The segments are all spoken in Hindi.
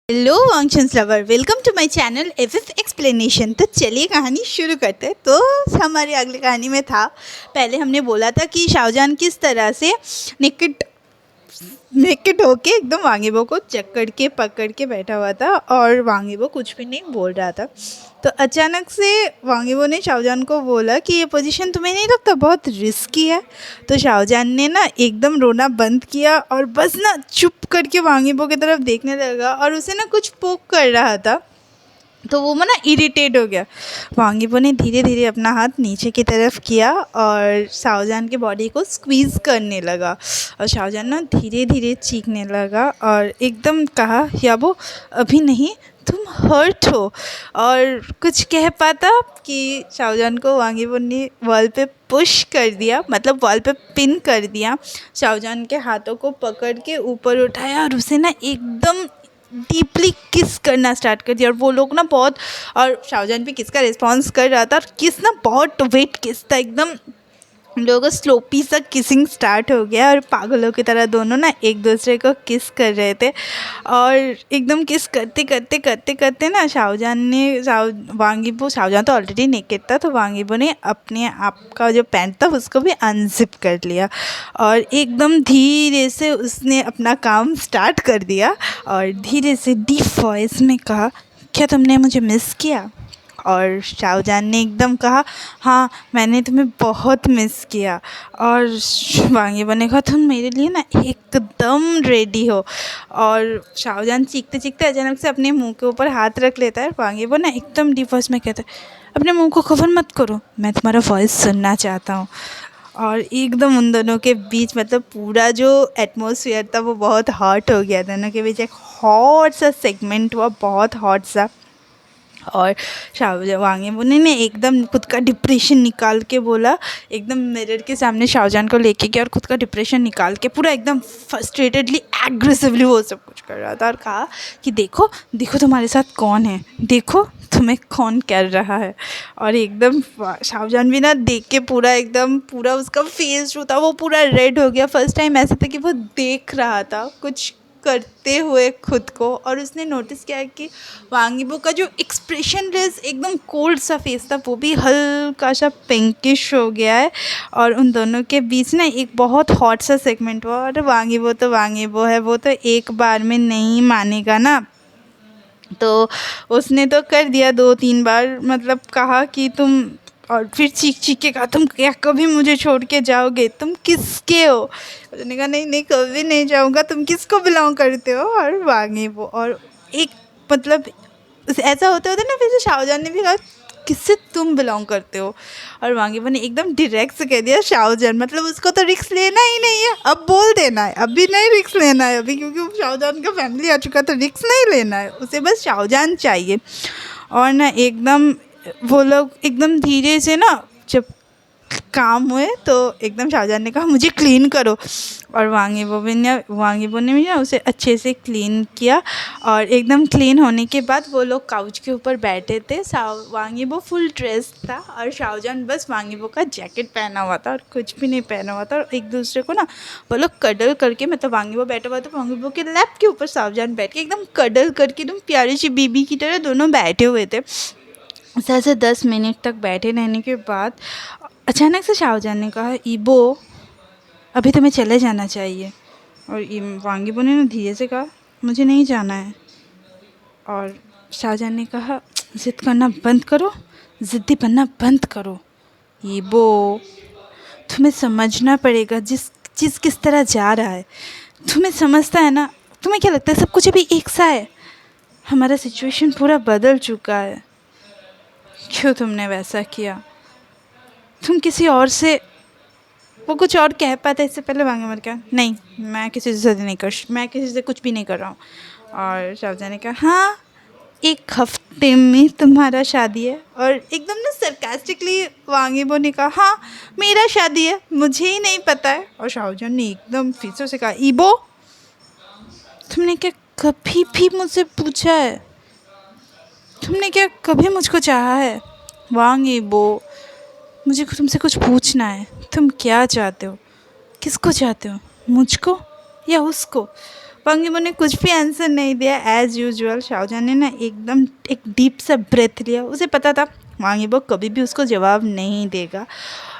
हेलो वांगचंस lover, welcome to my channel FF explanation. तो चलिए कहानी शुरू करते हैं। तो हमारी अगली कहानी में था, पहले हमने बोला था कि शाहजहान किस तरह से निकट नेकेड होके एकदम वांगीबो को पकड़ के बैठा हुआ था और वांगीबो कुछ भी नहीं बोल रहा था। तो अचानक से वांगीबो ने शाहजहान को बोला कि ये पोजीशन तुम्हें नहीं लगता बहुत रिस्की है। तो शाहजहान ने ना एकदम रोना बंद किया और बस ना चुप करके वांगीबो की तरफ देखने लगा और उसे ना कुछ पोक कर रहा था। तो वो ना इरिटेट हो गया। वांगीबो ने धीरे धीरे अपना हाथ नीचे की तरफ किया और शाहजहान के बॉडी को स्क्वीज़ करने लगा और शाहजहान ना धीरे धीरे चीखने लगा और एकदम कहा, याबो अभी नहीं, तुम हर्ट हो। और कुछ कह पाता कि शाहजहान को वांगीबो ने वॉल पे पुश कर दिया, मतलब वॉल पे पिन कर दिया। शाहजहान के हाथों को पकड़ के ऊपर उठाया और उसे ना एकदम डीपली किस करना स्टार्ट कर दिया। और वो लोग ना बहुत, और शाहजहान भी किस का रिस्पॉन्स कर रहा था और किस ना बहुत वेट किस था, एकदम लोगों को स्लोपी सा किसिंग स्टार्ट हो गया और पागलों की तरह दोनों ना एक दूसरे को किस कर रहे थे। और एकदम किस करते करते करते करते ना शाहजहान तो ऑलरेडी नेकेड था, तो वांगीबो ने अपने आप का जो पैंट था उसको भी अनजिप कर लिया और एकदम धीरे से उसने अपना काम स्टार्ट कर दिया और धीरे से डीप वॉइस में कहा, क्या तुमने मुझे मिस किया? और शाहजहान ने एकदम कहा, हाँ मैंने तुम्हें बहुत मिस किया। और वांगीबो ने कहा, तुम मेरे लिए ना एकदम रेडी हो। और शाहजहान चीखते चीखते अचानक से अपने मुंह के ऊपर हाथ रख लेता है। वांगीबो ना एकदम डीप वॉइस में कहता है, अपने मुंह को कवर मत करो, मैं तुम्हारा वॉइस सुनना चाहता हूँ। और एकदम उन दोनों के बीच, मतलब पूरा जो एटमॉस्फेयर था वो बहुत हॉट हो गया। दोनों के बीच एक हॉट सा सेगमेंट हुआ, बहुत हॉट सा। और वांगीबो ने एकदम खुद का डिप्रेशन निकाल के बोला, एकदम मिरर के सामने शाहजहान को लेके गया और खुद का डिप्रेशन निकाल के पूरा एकदम फ्रस्ट्रेटेडली एग्रेसिवली वो सब कुछ कर रहा था और कहा कि देखो देखो तुम्हारे साथ कौन है, देखो तुम्हें कौन कर रहा है। और एकदम शाहजहान भी ना देख के पूरा उसका फेस जो था वो पूरा रेड हो गया। फर्स्ट टाइम ऐसा था कि वो देख रहा था कुछ करते हुए खुद को, और उसने नोटिस किया कि वांगीबो का जो एक्सप्रेशनलेस एकदम कोल्ड सा फेस था वो भी हल्का सा पिंकिश हो गया है। और उन दोनों के बीच ना एक बहुत हॉट सा सेगमेंट हुआ। और वांगीबो है, वो तो एक बार में नहीं मानेगा ना। तो उसने तो कर दिया 2-3 बार, मतलब कहा कि तुम, और फिर चीख चीख के कहा, तुम क्या कभी मुझे छोड़ के जाओगे? तुम किसके हो? उसने कहा, नहीं नहीं कभी नहीं जाऊँगा, तुम किसको बिलोंग करते हो? और वांगीबो और एक, मतलब ऐसा होते होते ना, फिर से शाहजहान ने भी कहा, किससे तुम बिलोंग करते हो? और वांगीबो ने एकदम डायरेक्ट से कह दिया, शाहजहान, मतलब उसको तो रिस्क लेना ही नहीं है, अब बोल देना है, अभी नहीं रिस्क लेना है अभी, क्योंकि शाहजहान का फैमिली आ चुका, तो रिस्क नहीं लेना है, उसे बस शाहजहान चाहिए। और ना एकदम वो लोग एकदम धीरे से ना, जब काम हुए तो एकदम शाहजहान ने कहा, मुझे क्लीन करो। और वांगीबो ने भी ना उसे अच्छे से क्लीन किया। और एकदम क्लीन होने के बाद वो लोग काउच के ऊपर बैठे थे। वांगीबो फुल ड्रेस था और शाहजहान बस वांगीबो का जैकेट पहना हुआ था और कुछ भी नहीं पहना हुआ था। और एक दूसरे को ना वो लोग कडल करके, मतलब वांगीबो बैठा हुआ था, वांगीबो के लैप के ऊपर शाहजहान बैठ के एकदम कडल करके एकदम प्यारी सी बीबी की तरह दोनों बैठे हुए थे। ऐसे 10 मिनट तक बैठे रहने के बाद अचानक से शाहजहान ने कहा, ईबो अभी तुम्हें चले जाना चाहिए। और वांगीबो ने ना धीरे से कहा, मुझे नहीं जाना है। और शाहजहान ने कहा, ज़िद करना बंद करो, ज़िद्दी बनना बंद करो। ईबो तुम्हें समझना पड़ेगा, जिस चीज़ किस तरह जा रहा है तुम्हें समझता है ना? तुम्हें क्या लगता है सब कुछ अभी एक सा है? हमारा सिचुएशन पूरा बदल चुका है। क्यों तुमने वैसा किया? तुम किसी और से, वो कुछ और कह पाता इससे पहले वांगीबो क्या, नहीं मैं किसी से शादी नहीं मैं किसी से कुछ भी नहीं कर रहा हूँ। और शाहजहान ने कहा, हाँ 1 हफ्ते में तुम्हारा शादी है। और एकदम ना सरकास्टिकली वांगीबो ने कहा, हाँ मेरा शादी है, मुझे ही नहीं पता है। और शाहजहान ने एकदम फिर से कहा, ईबो तुमने क्या कभी भी मुझसे पूछा है? तुमने क्या कभी मुझको चाहा है? वांगीबो मुझे तुमसे कुछ पूछना है, तुम क्या चाहते हो? किसको चाहते हो, मुझको या उसको? वांगीबो ने कुछ भी आंसर नहीं दिया एज़ यूजुअल। शाहजहां ने ना एकदम एक डीप सा ब्रेथ लिया। उसे पता था वांगीबो कभी भी उसको जवाब नहीं देगा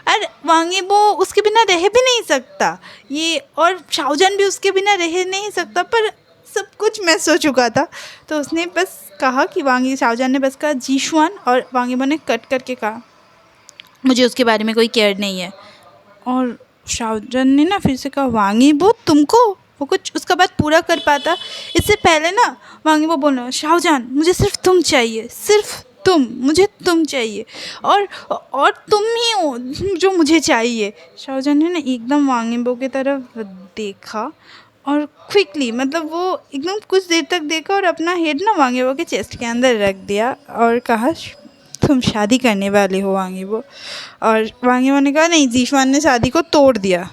और वांगीबो उसके बिना रह भी नहीं सकता ये, और शाहजहां भी उसके बिना रह नहीं सकता। पर सब कुछ मिस हो चुका था, तो उसने बस कहा कि शाहजहां ने बस कहा जीशुआन, और वांगीबो ने कट करके कहा मुझे उसके बारे में कोई केयर नहीं है। और शाहजहां ने ना फिर से कहा वांगीबो तुमको, वो कुछ उसका बात पूरा कर पाता इससे पहले ना वांगीबो बोलना शाहजहां मुझे सिर्फ तुम चाहिए, सिर्फ तुम, मुझे तुम चाहिए और तुम ही हो जो मुझे चाहिए। शाहजहां ने ना एकदम वांगीबो की तरफ देखा और क्विकली, मतलब वो एकदम कुछ देर तक देखा और अपना हेड ना वांगीबो के चेस्ट के अंदर रख दिया और कहा तुम शादी करने वाले हो वांगीबो। और वांगीबो ने कहा नहीं, जीशुआन ने शादी को तोड़ दिया।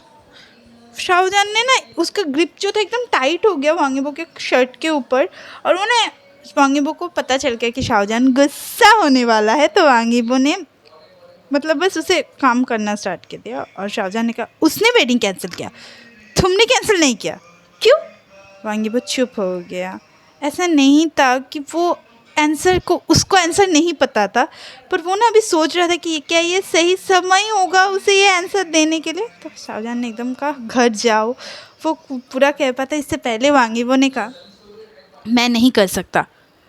शाहजहां ने ना उसका ग्रिप जो था एकदम टाइट हो गया वांगीबो के शर्ट के ऊपर, और वो ना वांगीबो को पता चल गया कि शाहजहां गुस्सा होने वाला है। तो वांगीबो ने मतलब बस उसे काम करना स्टार्ट कर दिया। और शाहजहां ने कहा उसने वेडिंग कैंसिल किया, तुमने कैंसिल नहीं किया, क्यों? वांगीबो चुप हो गया। ऐसा नहीं था कि वो आंसर को, उसको आंसर नहीं पता था, पर वो ना अभी सोच रहा था कि क्या ये सही समय होगा उसे ये आंसर देने के लिए। तो शाहजहां ने एकदम कहा घर जाओ। वो पूरा कह पाता इससे पहले वांगीबो ने कहा मैं नहीं कर सकता।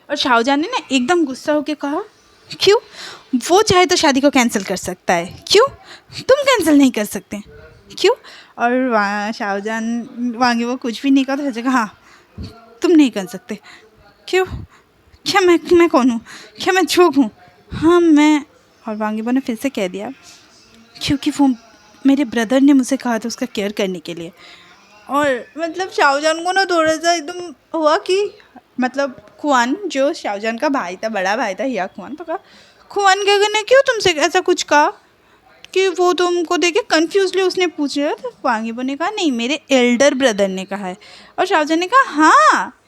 और शाहजहां ने ना एकदम गुस्सा होकर कहा क्यों? वो चाहे तो शादी को कैंसिल कर सकता है, क्यों तुम कैंसिल नहीं कर सकते, क्यों? और शाहजहां वांगीबो कुछ भी नहीं कहा तो कहा हाँ तुम नहीं कर सकते, क्यों? क्या मैं कौन हूँ? क्या मैं जोग हूँ? हाँ मैं। और वांगीबो ने फिर से कह दिया क्योंकि वो मेरे ब्रदर ने मुझे कहा था उसका केयर करने के लिए। और मतलब शाहजहां को ना थोड़ा सा एकदम हुआ कि मतलब खुआन जो शाहजहां का भाई था, बड़ा भाई था हिया खुआन, तो कहा खुआन गगन ने क्यों तुमसे ऐसा कुछ कहा कि वो तुमको देखे कन्फ्यूजली उसने पूछ लिया। तो वांगीबो ने कहा नहीं, मेरे एल्डर ब्रदर ने कहा है। और शाहजहां ने कहा हाँ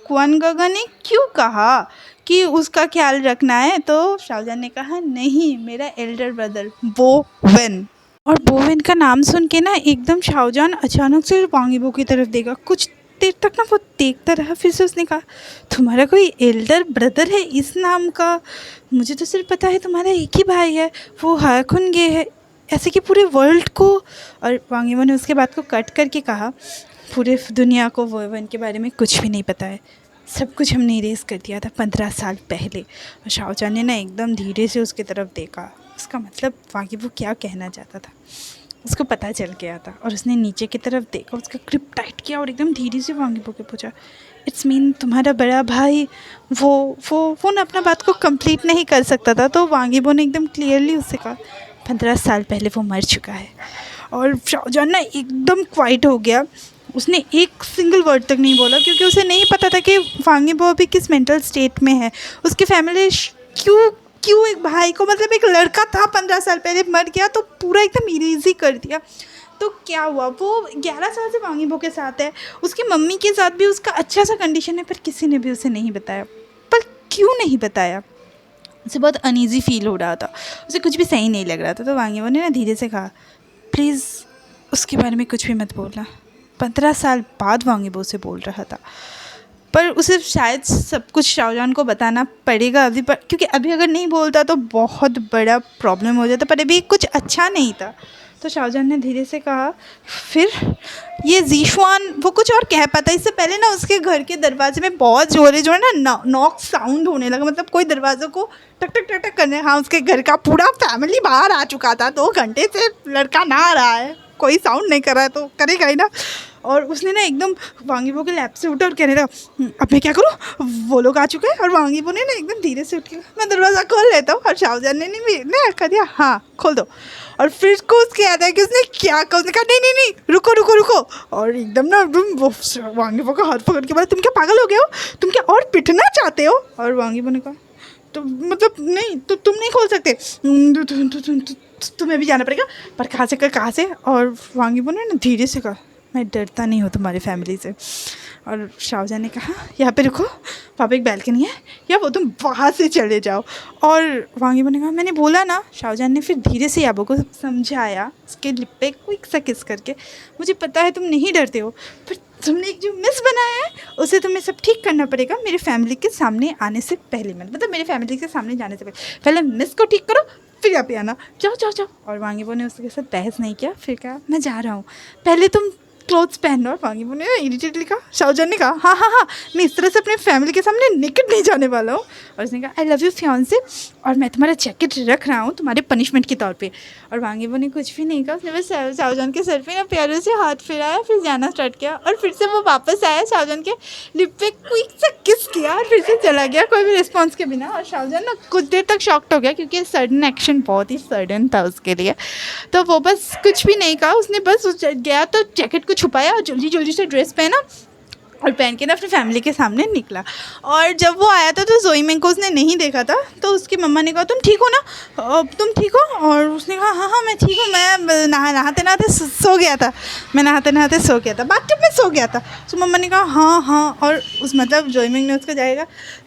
खुआन गगन ने क्यों कहा कि उसका ख्याल रखना है? तो शाहजहां ने कहा नहीं, मेरा एल्डर ब्रदर बोवेन। और बोवेन का नाम सुन के ना एकदम शाहजहां अचानक से वांगीबो की तरफ देखा। कुछ देर तक ना वो देखता रहा, फिर से उसने कहा तुम्हारा कोई एल्डर ब्रदर है इस नाम का? मुझे तो सिर्फ पता है तुम्हारा एक ही भाई है, वो हाकुनगे है, ऐसे कि पूरे वर्ल्ड को। और वांगीबो ने उसके बात को कट करके कहा पूरे दुनिया को बोवेन के बारे में कुछ भी नहीं पता है, सब कुछ हमने इरेज कर दिया था 15 साल पहले। और शाहजहां ने ना एकदम धीरे से उसकी तरफ देखा। उसका मतलब वांगीबो क्या कहना चाहता था उसको पता चल गया था। और उसने नीचे की तरफ देखा, उसका ग्रिप टाइट किया और एकदम धीरे से वांगीबो के पूछा इट्स मीन तुम्हारा बड़ा भाई वो ना अपना बात को कंप्लीट नहीं कर सकता था। तो वांगीबो ने एकदम क्लियरली उससे कहा 15 साल पहले वो मर चुका है। और शाहजहां ना एकदम क्वाइट हो गया। उसने एक सिंगल वर्ड तक नहीं बोला क्योंकि उसे नहीं पता था कि वांगीबो अभी किस मेंटल स्टेट में है। उसकी फैमिली क्यों एक भाई को, मतलब एक लड़का था 15 साल पहले मर गया तो पूरा एकदम इरेज ही कर दिया। तो क्या हुआ, वो 11 साल से वांगीबो के साथ है, उसकी मम्मी के साथ भी उसका अच्छा सा कंडीशन है, पर किसी ने भी उसे नहीं बताया। पर क्यों नहीं बताया? उसे बहुत अनईजी फील हो रहा था, उसे कुछ भी सही नहीं लग रहा था। तो वांगीबो ने ना धीरे से कहा प्लीज़ उसके बारे में कुछ भी मत बोलना। 15 साल बाद वांगीबो उसे बोल रहा था, पर उसे शायद सब कुछ शाहजहां को बताना पड़ेगा अभी, पर क्योंकि अभी अगर नहीं बोलता तो बहुत बड़ा प्रॉब्लम हो जाता, पर अभी कुछ अच्छा नहीं था। तो शाहजहां ने धीरे से कहा फिर ये जीशुआन, वो कुछ और कह पाता इससे पहले ना उसके घर के दरवाजे में बहुत जोरे जो है ना नॉक साउंड होने लगा, मतलब कोई दरवाज़ों को टक टक टक टक करने। हाँ उसके घर का पूरा फैमिली बाहर आ चुका था, 2 घंटे से लड़का ना आ रहा है, कोई साउंड नहीं कर रहा है तो करेगा ही ना। और उसने ना एकदम वांगीबो के लैप से उठा और कहने लगा अब मैं क्या करूँ, वो लोग आ चुके हैं। और वांगीबो ने ना एकदम धीरे से उठ के मैं दरवाज़ा खोल लेता हूँ। और शाहजहां ने नहीं कह दिया हाँ खोल दो। और फिर को उसके याद है कि उसने क्या कहा, उसने कहा नहीं रुको। और एकदम ना वो वांगीबो का हाथ पकड़ के बोला तुम क्या पागल हो गए हो, तुम क्या और पिटना चाहते हो? और वांगीबो ने कहा तो मतलब नहीं तो तुम नहीं खोल सकते, तुम्हें भी जाना पड़ेगा, पर कहाँ से? और वांगीबो ने ना धीरे से कहा मैं डरता नहीं हूँ तुम्हारी फैमिली से। और शाहजहां ने कहा यहाँ पे रुको, वहाँ पे एक बैल्कनी है, या वो तुम वहाँ से चले जाओ। और वांगीबो ने कहा मैंने बोला ना। शाहजहां ने फिर धीरे से याबो को समझाया, उसके लिप पे क्विक सा किस करके मुझे पता है तुम नहीं डरते हो, पर तुमने एक जो मिस बनाया है उसे तुम्हें सब ठीक करना पड़ेगा मेरे फैमिली के सामने आने से पहले, मतलब मेरे फैमिली के सामने जाने से पहले मिस को ठीक करो फिर यहाँ पे आना, जाओ जाओ जाओ। और वांगीबो ने उसके साथ बहस नहीं किया, फिर कहा मैं जा रहा हूँ, पहले तुम क्लोथ्स पहन लो। और वांगीबो ने इरिटेटली कहा, शाओजन ने कहा हाँ हाँ हाँ मैं इस तरह से अपने फैमिली के सामने निकट नहीं जाने वाला हूँ। और उसने कहा आई लव यू फियांसे, और मैं तुम्हारा जैकेट रख रहा हूँ तुम्हारे पनिशमेंट के तौर पे। और वांगीबो ने कुछ भी नहीं कहा, उसने बस शाओजन के सर पे ना प्यारे से हाथ फिराया, फिर जाना स्टार्ट किया। और फिर से वो वापस आया, शाओजन के लिप पे क्विक सा किस किया और फिर से चला गया कोई भी रिस्पॉन्स के बिना। और शाओजन ना कुछ देर तक शॉक्ड हो गया क्योंकि सडन एक्शन बहुत ही सडन था उसके लिए। तो वो बस कुछ भी नहीं कहा, उसने बस गया तो जैकेट को छुपाया और जल्दी जल्दी से ड्रेस पहना और पहन के ना अपनी फैमिली के सामने निकला। और जब वो आया था तो जोई मेंग को उसने नहीं देखा था, तो उसकी मम्मा ने कहा तुम ठीक हो ना, तुम ठीक हो? और उसने कहा हाँ हाँ मैं ठीक हूँ, मैं नहाते नहाते सो गया था, मैं नहाते नहाते सो गया था, बाथटब में सो गया था। तो मम्मा ने कहा हाँ हाँ, और उस मतलब जोई मेंग ने उसको जाएगा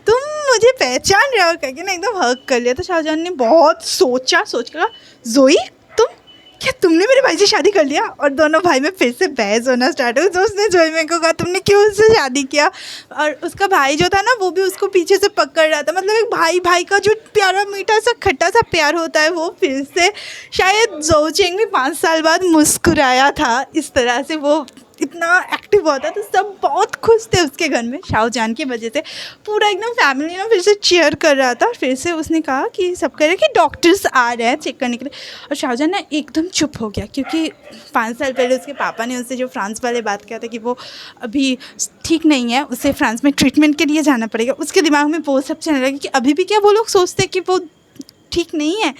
तुम मुझे पहचान रहे हो करके ना एकदम हक कर लिया। तो शाहजहान ने बहुत सोच कर कहा जोई क्या तुमने मेरे भाई से शादी कर लिया? और दोनों भाई में फिर से बहस होना स्टार्ट हुई। तो उसने जोई मेंग को कहा तुमने क्यों उससे शादी किया? और उसका भाई जो था ना वो भी उसको पीछे से पकड़ रहा था, मतलब एक भाई भाई का जो प्यारा मीठा सा खट्टा सा प्यार होता है वो फिर से शायद जोई चेंग भी 5 साल बाद मुस्कुराया था, इस तरह से वो इतना एक्टिव हुआ था। तो सब बहुत खुश थे उसके घर में शाओजहान की वजह से, पूरा एकदम फैमिली ना फिर से चीयर कर रहा था। फिर से उसने कहा कि सब कह रहे कि डॉक्टर्स आ रहे हैं चेक करने के लिए। और शाओजहान ना एकदम चुप हो गया क्योंकि 5 साल पहले उसके पापा ने उससे जो फ्रांस वाले बात किया था कि वो अभी ठीक नहीं है, उसे फ्रांस में ट्रीटमेंट के लिए जाना पड़ेगा, उसके दिमाग में वो सब चलने लगा कि अभी भी क्या वो लोग सोचते हैं कि वो ठीक नहीं है।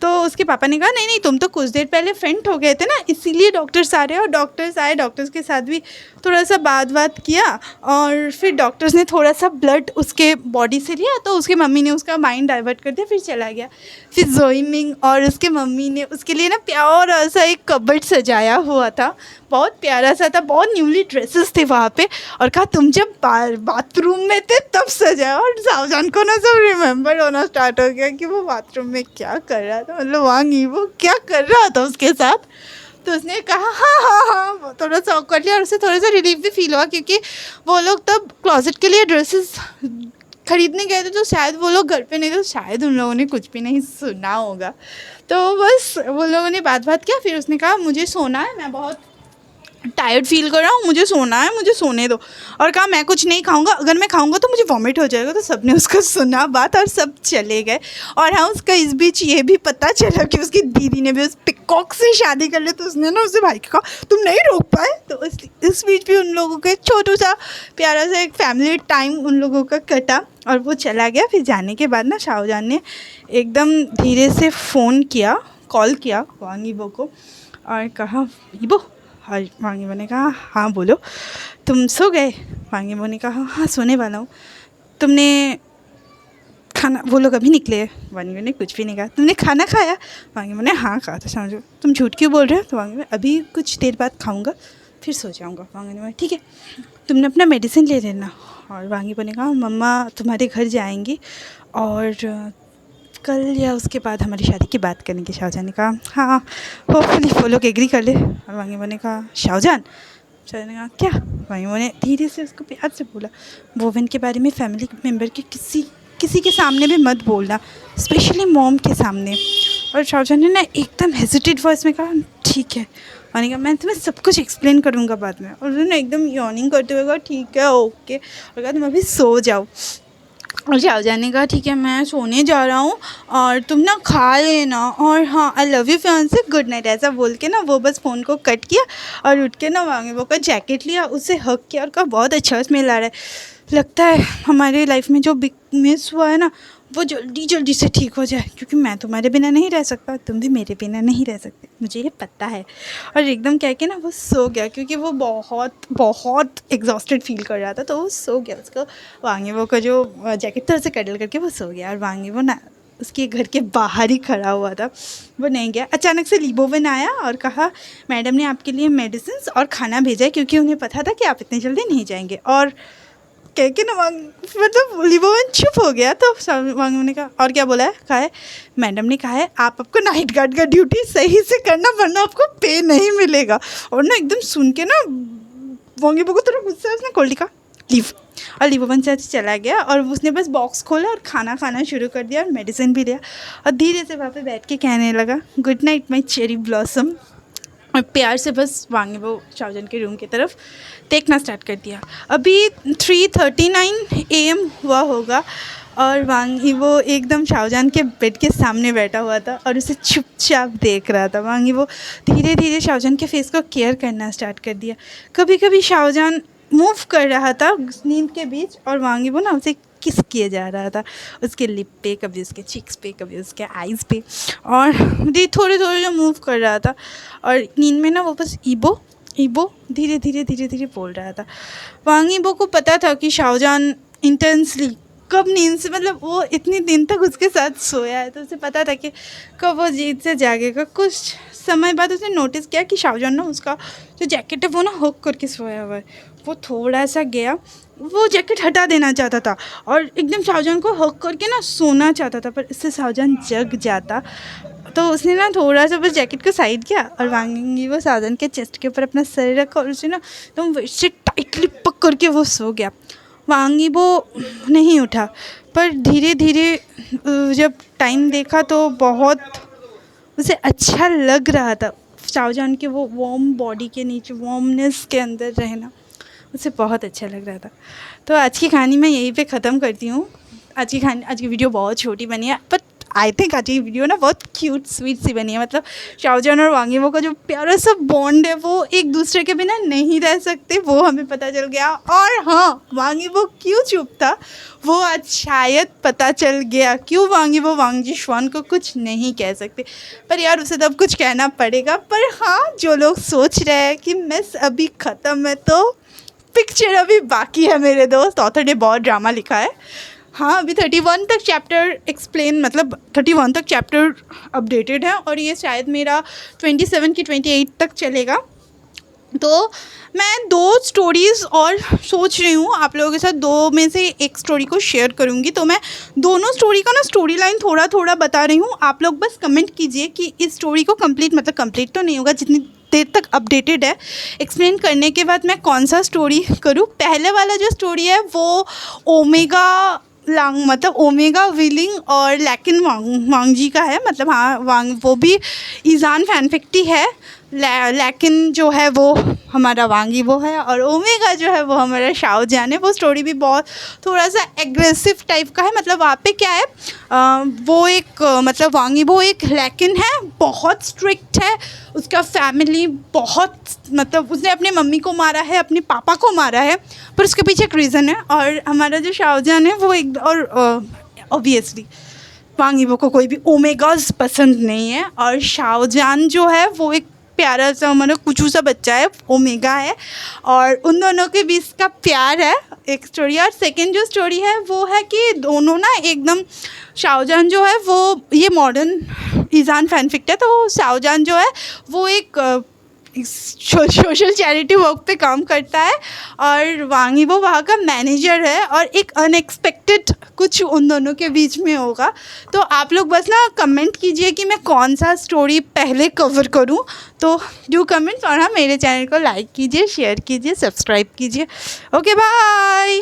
तो उसके पापा ने कहा नहीं नहीं तुम तो कुछ देर पहले फेंट हो गए थे ना, इसीलिए डॉक्टर्स आ रहे हैं। और डॉक्टर्स आए, डॉक्टर्स के साथ भी थोड़ा सा बात किया और फिर डॉक्टर्स ने थोड़ा सा ब्लड उसके बॉडी से लिया तो उसके मम्मी ने उसका माइंड डाइवर्ट कर दिया, फिर चला गया। फिर जोई मेंग और उसके मम्मी ने उसके लिए ना प्यारा सा एक कबर्ड सजाया हुआ था, बहुत प्यारा सा था, बहुत न्यूली ड्रेसेस थे वहाँ पे, और कहा तुम जब बाथरूम में थे तब सजाया। और शाओजहान को ना सब रिमेंबर होना स्टार्ट हो गया कि वो बाथरूम में क्या कर रहा था, मतलब वांगीबो क्या कर रहा था उसके साथ। तो उसने कहा हाँ हाँ हाँ, वो थोड़ा सा ऑकवर्ड लिया और उसे थोड़ा सा रिलीफ भी फील हुआ क्योंकि वो लोग तब क्लोजेट के लिए ड्रेसेस खरीदने गए थे, तो शायद वो लोग घर पे नहीं थे, तो शायद उन लोगों ने कुछ भी नहीं सुना होगा। तो बस वो लोगों ने बात किया, फिर उसने कहा मुझे सोना है, मैं बहुत टायर्ड फील कर रहा हूँ, मुझे सोना है, मुझे सोने दो। और कहा मैं कुछ नहीं खाऊंगा, अगर मैं खाऊंगा तो मुझे वॉमिट हो जाएगा। तो सबने उसका सुना बात और सब चले गए। और हाँ उसका इस बीच ये भी पता चला कि उसकी दीदी ने भी उस पिकॉक से शादी कर ली, तो उसने ना उससे भाई को कहा तुम नहीं रोक पाए। तो इस बीच भी उन लोगों का एक छोटा सा प्यारा सा एक फैमिली टाइम उन लोगों का कटा और वो चला गया। फिर जाने के बाद ना शाओजहान ने एकदम धीरे से फ़ोन किया, कॉल किया वांगीबो को और कहा ईबो। और वांगीबो ने कहा हाँ बोलो, तुम सो गए? वांगीबो ने कहा हाँ सोने वाला हूँ। तुमने खाना, वो लोग अभी निकले। वांगीबो ने कुछ भी नहीं कहा। तुमने खाना खाया? वांगीबो ने हाँ कहा था। समझो तुम झूठ क्यों बोल रहे हो? तो वांगीबो अभी कुछ देर बाद खाऊंगा फिर सो जाऊंगा। वांगीबो ने ठीक है, तुमने अपना मेडिसिन ले लेना। और वांगीबो ने कहा मम्मा तुम्हारे घर जाएंगी और कल या उसके बाद हमारी शादी की बात करेंगे। शाहजहान ने कहा हाँ होपफुली वो लोग एग्री कर ले। और वांगीबो ने कहा शाहजहान ने कहा क्या? वांगीबो ने धीरे से उसको प्यार से बोला वोवेन के बारे में फैमिली मेम्बर के किसी के सामने भी मत बोलना, स्पेशली मॉम के सामने। और शाहजहान ने ना एकदम हेजिटेट वॉइस में कहा ठीक है। मैंने कहा मैं तुम्हें सब कुछ एक्सप्लेन करूँगा बाद में। और उन्होंने एकदम यॉर्निंग करते हुए कहा ठीक है ओके। और कहा तुम अभी सो जाओ। और शाहजहान ने कहा ठीक है मैं सोने जा रहा हूँ और तुम ना खा लेना, और हाँ I love you fiancee, good night, ऐसा बोल के ना वो बस फ़ोन को कट किया और उठ के ना वांगीबो का जैकेट लिया, उसे हक किया और कहा बहुत अच्छा स्मेल आ रहा है, लगता है हमारे लाइफ में जो बिग मिस हुआ है ना वो जल्दी जल्दी से ठीक हो जाए, क्योंकि मैं तुम्हारे बिना नहीं रह सकता, तुम भी मेरे बिना नहीं रह सकते, मुझे ये पता है। और एकदम कह के ना वो सो गया क्योंकि वो बहुत बहुत एग्जॉस्टेड फील कर रहा था, तो वो सो गया। उसको वांगीबो का जो जैकेट था उसे कडल करके वो सो गया। और वांगीबो ना उसके घर के बाहर ही खड़ा हुआ था, वो नहीं गया। अचानक से ली बोवेन आया और कहा मैडम ने आपके लिए मेडिसिन और खाना भेजा है, क्योंकि उन्हें पता था कि आप इतनी जल्दी नहीं जाएंगे। और कह के ना मतलब ली बोवेन चुप हो गया। तो वांगीबो ने कहा और क्या बोला है? कहा है मैडम ने कहा है आपको नाइट गार्ड का ड्यूटी सही से करना वरना आपको पे नहीं मिलेगा। और ना एकदम सुन के ना वांगी बो को थोड़ा गुस्सा है, उसने खोल कहा लीव, और लीवोपन से चला गया और उसने बस बॉक्स खोला और खाना खाना शुरू कर दिया और मेडिसिन भी लिया और धीरे से वहाँ पे बैठ के कहने लगा गुड नाइट माई चेरी ब्लॉसम, और प्यार से बस वांगीबो शाओजन के रूम की तरफ देखना स्टार्ट कर दिया। अभी 3:39 AM हुआ होगा और वांगीबो एकदम शाओजन के बेड के सामने बैठा हुआ था और उसे चुपचाप देख रहा था। वांगीबो धीरे धीरे शाओजन के फेस को केयर करना स्टार्ट कर दिया। कभी कभी शाओजन मूव कर रहा था नींद के बीच और वांगीबो ना उसे किस किए जा रहा था, उसके लिप पे, कभी उसके चिक्स पे, कभी उसके आइज़ पे, और थोड़े थोड़े जो मूव कर रहा था और नींद में ना वो बस ईबो ईबो धीरे धीरे बोल रहा था। वांगीबो को पता था कि शाओजन इंटेंसली कब नींद से, मतलब वो इतनी दिन तक उसके साथ सोया है तो उसे पता था कि कब वो नींद से जागेगा। कुछ समय बाद उसने नोटिस किया कि शाओजन ना उसका जो जैकेट है वो ना हुक करके सोया हुआ है। वो थोड़ा सा गया, वो जैकेट हटा देना चाहता था और एकदम शाओजन को हुक करके ना सोना चाहता था, पर इससे शाओजन जग जाता तो उसने ना थोड़ा सा बस जैकेट को साइड किया और वांगीबो शाओजन के चेस्ट के ऊपर अपना सर रखा और उसे ना एकदम वैसे टाइटली पकड़ के वो सो गया। वांगीबो नहीं उठा, पर धीरे धीरे जब टाइम देखा तो बहुत उसे अच्छा लग रहा था। शाओजन के वो वार्म बॉडी के नीचे वार्मनेस के अंदर रहना उसे बहुत अच्छा लग रहा था। तो आज की कहानी मैं यहीं पे ख़त्म करती हूँ। आज की वीडियो बहुत छोटी बनी है, बट आई थिंक आज की वीडियो ना बहुत क्यूट स्वीट सी बनी है। मतलब शाओजन और वांगीबो का जो प्यारा सा बॉन्ड है वो एक दूसरे के बिना नहीं रह सकते, वो हमें पता चल गया। और हाँ, वांगीबो क्यों चुप था वो आज शायद पता चल गया, क्यों वांगीबो वांग जिशवान को कुछ नहीं कह सकते। पर यार उसे तब कुछ कहना पड़ेगा। पर हाँ, जो लोग सोच रहे हैं कि मिस अभी ख़त्म है, तो पिक्चर अभी बाकी है मेरे दोस्त। ऑथर ने बहुत ड्रामा लिखा है। हाँ, अभी 31 तक चैप्टर मतलब 31 तक चैप्टर अपडेटेड है और ये शायद मेरा 27 की 28 तक चलेगा। तो मैं 2 स्टोरीज़ और सोच रही हूँ आप लोगों के साथ, 2 में से एक स्टोरी को शेयर करूँगी। तो मैं दोनों स्टोरी का ना स्टोरी लाइन थोड़ा थोड़ा बता रही हूँ। आप लोग बस कमेंट कीजिए कि इस स्टोरी को कंप्लीट तो नहीं होगा, जितनी देर तक अपडेटेड है एक्सप्लेन करने के बाद मैं कौन सा स्टोरी करूँ। पहले वाला जो स्टोरी है वो ओमेगा लांग मतलब ओमेगा विलिंग और लैकिन वांगजी का है। मतलब हाँ, वो भी ईजान फैनफिक्टी है। लैकिन जो है वो हमारा वांगीबो है और ओमेगा जो है वो हमारा शाओजन है। वो स्टोरी भी बहुत थोड़ा सा एग्रेसिव टाइप का है। मतलब वहाँ पे क्या है, वो एक मतलब वांगीबो एक लैकिन है, बहुत स्ट्रिक्ट है। उसका फैमिली बहुत, मतलब उसने अपने मम्मी को मारा है, अपने पापा को मारा है, पर उसके पीछे एक रीज़न है। और हमारा जो शाओजन है वो एक, और ऑब्वियसली वांगीबो को कोई भी ओमेगाज पसंद नहीं है और शाओजन जो है वो एक प्यारा सा हमारा कुचू सा बच्चा है, ओमेगा है, और उन दोनों के बीच का प्यार है एक स्टोरी। और सेकंड जो स्टोरी है वो है कि दोनों ना एकदम, शाओजन जो है वो ये मॉडर्न ईजान फैनफिक्ट है, तो शाओजन जो है वो एक सोशल चैरिटी वर्क पे काम करता है और वांगीबो वहाँ का मैनेजर है और एक अनएक्सपेक्टेड कुछ उन दोनों के बीच में होगा। तो आप लोग बस ना कमेंट कीजिए कि मैं कौन सा स्टोरी पहले कवर करूँ। तो डू कमेंट्स और हाँ, मेरे चैनल को लाइक कीजिए, शेयर कीजिए, सब्सक्राइब कीजिए। Okay, bye.